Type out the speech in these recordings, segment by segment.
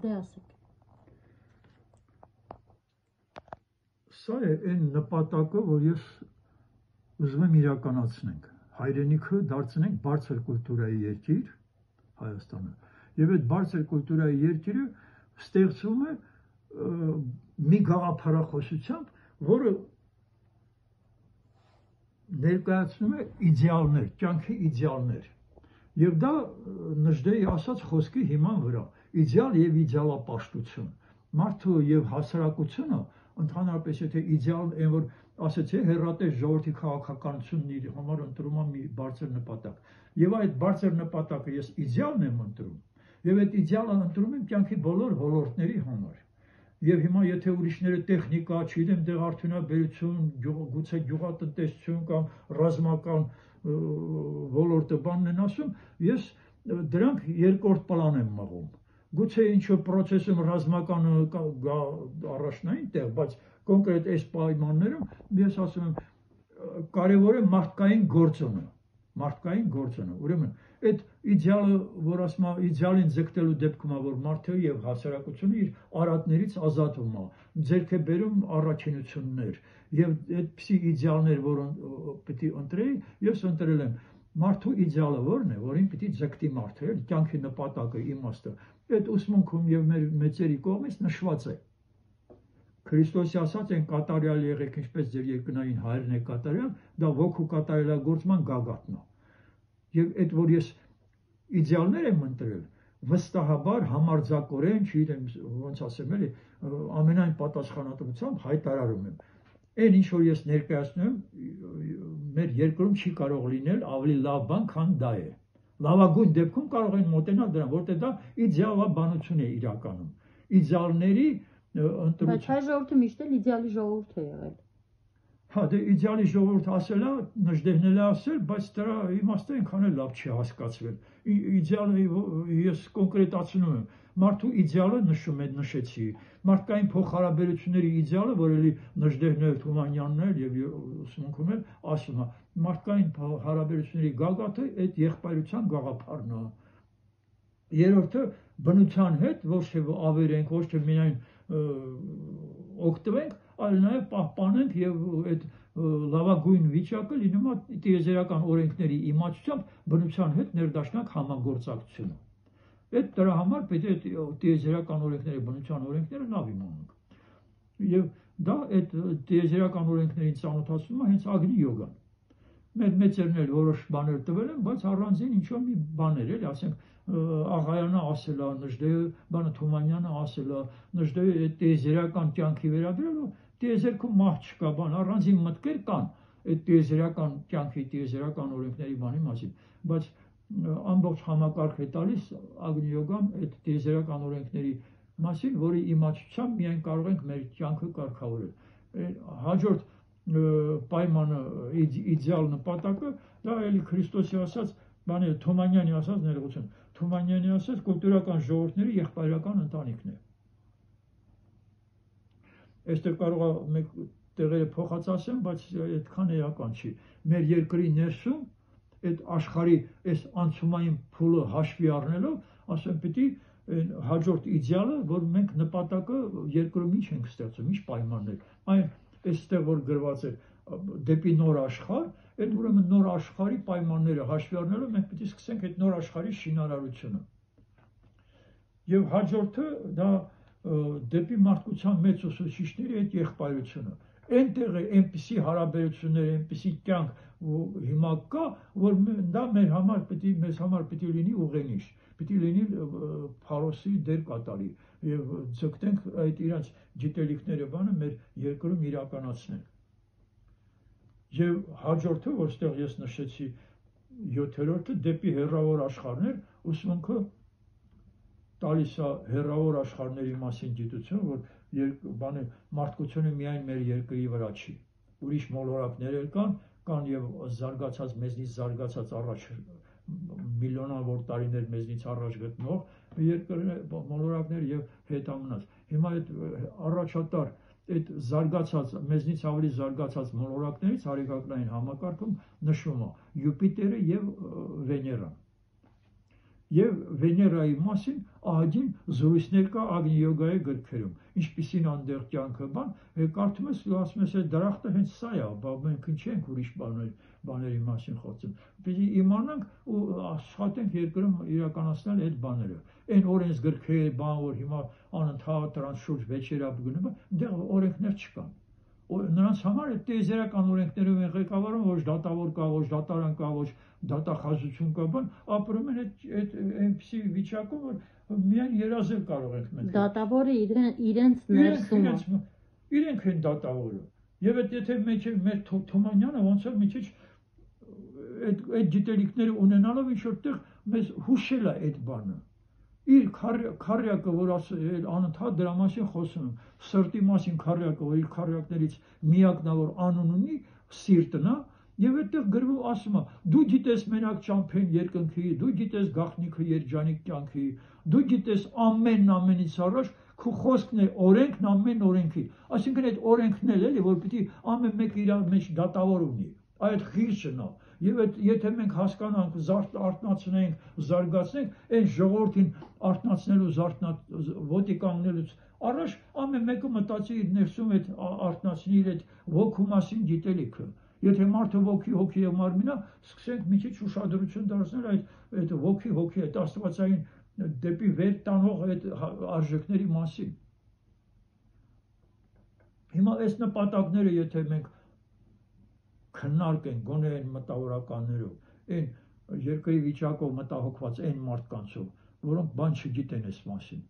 Դե ասեք։ Սա է այն նպատակը, որ ես ուզում եմ իրականացնենք։ Հայրենիքը դարձնենք բարձր կուլտուրայի երկիր Հայաստանը։ Եվ այդ բարձր կուլտուրայի երկիրը ստեղծվում է մի գաղափարախոսությամբ, որը ներկայացնում է իդեալներ, կյանքի իդեալներ։ Եվ դա Նժդեի ասած խոսքի հիման վրա, իդեալ եւ իդեալապաշտություն։ Մարդու եւ հասարակությունը ընդհանրապես եթե իդեալ այն որ ասեցի հերրատես ժողովրդի քաղաքականությունն իր համար ընտրում է մի բարձր նպատակ։ Եվ այդ բարձր նպատակը ես իդեալն եմ ընտրում, եւ այդ իդեալը ընտրում եմ կյանքի բոլոր ոլորտների համար։ Եվ հիմա եթե ուրիշները տեխնիկա, չգիտեմ, դեղարդյունաբերություն, գուցե գյուղատնտեսություն կամ ռազմական ոլորտը բանն են ասում, ես դրանք երկրորդ պլան եմ մղում։ Գուցե ինչ-որ process-ում ռազմականը գա առաջնային տեղ, բայց կոնկրետ այս պայմաններում ես ասում եմ կարևոր է մարդկային գործոնը, ուրեմն այդ իդեալը, որ ասում է իդեալին ձգտելու դեպքում որ մարդը եւ հասարակությունը իր արատներից ազատվում է, ձեռք է բերում առաքինություններ եւ այդպիսի իդեալներ, որ պիտի ընտրեի, ես ընտրել եմ մարդու իդեալը որն է, որին պիտի ձգտի մարդը, կյանքի նպատակը, իմաստը, այդ ուսմունքում եւ մեր մեծերի կողմից նշված է։ Քրիստոսի ասած են կատարյալ եղեք, ինչպես ձեր երկնային հայրն է կատարյալ, դա ոգու կատարելագործման գագաթն է։ Եվ այդ որ ես իդեալներ եմ ընտրել, վստահաբար համարձակորեն, չգիտեմ ոնց ասեմ էլի, ամենայն պատասխանատվությամբ հայտարարում եմ։ Այն ինչ որ ես ներկայացնում եմ, մեր երկրում չի կարող լինել ավելի լավ բան, քան դա է։ Լավագույն դեպքում կարող են մոտենալ դրան, որտեղ դա իդեալաբանություն է իրականում։ Իդեալների ընտրություն։ Բայց հայ ժողովուրդը միշտ էլ իդեալի ժողովուրդ է եղել։ Հա, դե իդեալի ժողովուրդ ասելա, Նժդեհն էլ ասել, բայց դրա իմաստը այնքան էլ լավ չի հասկացվել։ Իդեալը ես կոնկրետացնում եմ, մարդու իդեալը նշեցի, մարդկային փոխհարաբերությունների իդեալը, որ էլի Նժդեհն էլ, Թումանյանն էլ եւ ուսմունքում էլ ասում է, մարդկային հարաբերությունների գագաթը այդ եղբայրության գաղափարն է։ Երրորդը բնության հետ ոչ թե ավերենք, ոչ թե միայն օգտվենք, այլ նաև պահպանենք եւ այդ լավագույն վիճակը լինում է տիեզերական օրենքների իմացությամբ բնության հետ ներդաշնակ համագործակցությունը։ Այդ դրա համար պետք է տիեզերական օրենքների բնության օրենքները լավ իմանանք։ Եվ դա այդ տիեզերական օրենքներին ծանոթացնում է հենց Ագնի յոգան։ Մեր մեծերն էլ որոշ բաներ տվել են, բայց առանձին ինչ-որ մի բաներ էլ, ասենք Աղայանը ասել է, Նժդեհը, բանը Թումանյանը ասել է, Նժդեհը տիեզերական կյանքի վերաբերյալ տիեզերքում մահ չկա, բան առանձին մտքեր կան այդ տիեզերական կյանքի, տիեզերական օրենքների բանի մասին, բայց ամբողջ համակարգ է տալիս Ագնի յոգան այդ տիեզերական օրենքների մասին, որի իմացությամբ միայն կարող ենք մեր կյանքը կարգավորել։ Հաջորդ պայմանը իդեալ նպատակը դա էլի Քրիստոսի ասած բանը Թումանյանի ասած ներողություն Թումանյանի ասած կուլտուրական ժողովուրդների եղբայրական ընտանիքն է։ Այստեղ կարող է մեկ տեղերը փոխած ասեմ, բայց այդքան էական չի։ Մեր երկրի ներսում այդ աշխարհի այս անցումային փուլը հաշվի առնելով, ասեմ պիտի հաջորդ իդեալը, որ մենք նպատակը երկրում ինչ ենք ստեղծում, ինչ պայմաններ։ Այն այստեղ որ գրված է դեպի նոր աշխարհ, այդ ուրեմն նոր աշխարհի պայմանները հաշվի առնելով մենք պիտի սկսենք այդ նոր աշխարհի շինարարությունը։ Եվ հաջորդը դա դեպի մարդկության մեծ ուսուցիչների այդ եղբայրությունը։ Այնտեղ է այնպիսի հարաբերություններ, այնպիսի կյանք հիմա կա, որ դա մեզ համար պիտի լինի ուղենիշ, պիտի լինի փարոսի դեր կատարի եւ ձգտենք այդ իրանց գիտելիքները բանը մեր երկրում իրականացնել։ Եվ հաջորդը, որտեղ ես նշեցի 7-րդը դեպի հեռավոր աշխարհներ, ուսմունքը տալիս է հեռավոր աշխարհների մասին գիտություն, որ բանը մարդկությունը միայն մեր երկրի վրա չի։ Ուրիշ մոլորակներ էլ կան եւ զարգացած մեզնից զարգացած առաջ միլիոնավոր տարիներ մեզնից առաջ գտնող երկրներ մոլորակներ եւ հետամնաց։ Հիմա այդ առաջատար այդ զարգացած մեզնից ավելի զարգացած մոլորակներից հարիկակնային համակարգում նշվում է Յուպիտերը եւ Վեներան։ եւ Վեներայի մասին ահագին զրույցներ կա Ագնի յոգայի գրքերում, ինչպիսին անդեղ կյանքը բան, կարդում ես ու ասում ես այդ դրախտը հենց սա է, բա մենք չենք ուրիշ բաների մասին խոսում։ Պիտի իմանանք ու աշխատենք երկրում իրականացնել այդ բաները։ Այն օրենսգրքերը բան, որ հիմա անընդհատ դրանց շուրջ վեճերապ գնում, դեռ օրենքներ չկան։ Նրանց համար այդ տիեզերական օրենքներով են ղեկավարում, ոչ դատավոր կա, ոչ դատարան կա, ոչ դատախազություն կա, բան ապրում են այդ այնպիսի վիճակում, որ միայն երազել կարող ենք մենք։ Դատավորը իրենց ներսում է։ Իրենք են դատավորը։ Եվ եթե մեր Թումանյանը ոնց որ մի քիչ այդ գիտելիքները ունենալով ինչ որտեղ մեզ հուշել է այդ բանը։ Իր քարյակը, որ անընդհատ դրա մասին խոսում, սրտի մասին քարյակը, որ իր քարյակներից միակն է, որ անուն ունի, սիրտն է, եւ այդտեղ գրվում ասում է, դու գիտես մենակ ճամփեն երկնքի, դու գիտես գաղտնիքը երջանիկ կյանքի, դու գիտես ամենից առաջ քո խոսքն է օրենքն ամեն օրենքի, այսինքն այդ օրենքն էլ էլի, որ պիտի ամեն մեկը իր մեջ դատավոր ունի, այդ խիղճն է։ Եվ եթե մենք հասկանանք, արթնացնենք, զարգացնենք, այն ժողովրդին արթնացնելու ոտի կանգնելուց առաջ ամեն մեկը մտածի իր ներսում այդ արթնացնի իր այդ ոգու մասին գիտելիքը։ Եթե մարդը ոգի եւ մարմին է, սկսենք մի քիչ ուշադրություն դարձնել այդ ոգի, այդ աստվածային դեպի վեր տանող այդ արժեքների մասին։ Հիմա այս նպատակները, եթե մենք քննարկենք գոնե այն մտավորականներով, այն երկրի վիճակով մտահոգված այն մարդկանցով, որոնք բան չգիտեն այս մասին,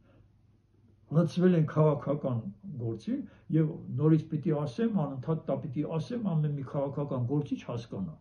լծվել են քաղաքական գործին եւ նորից պիտի ասեմ, անընդհատ դա պիտի ասեմ, ամեն մի քաղաքական գործիչ հասկանա,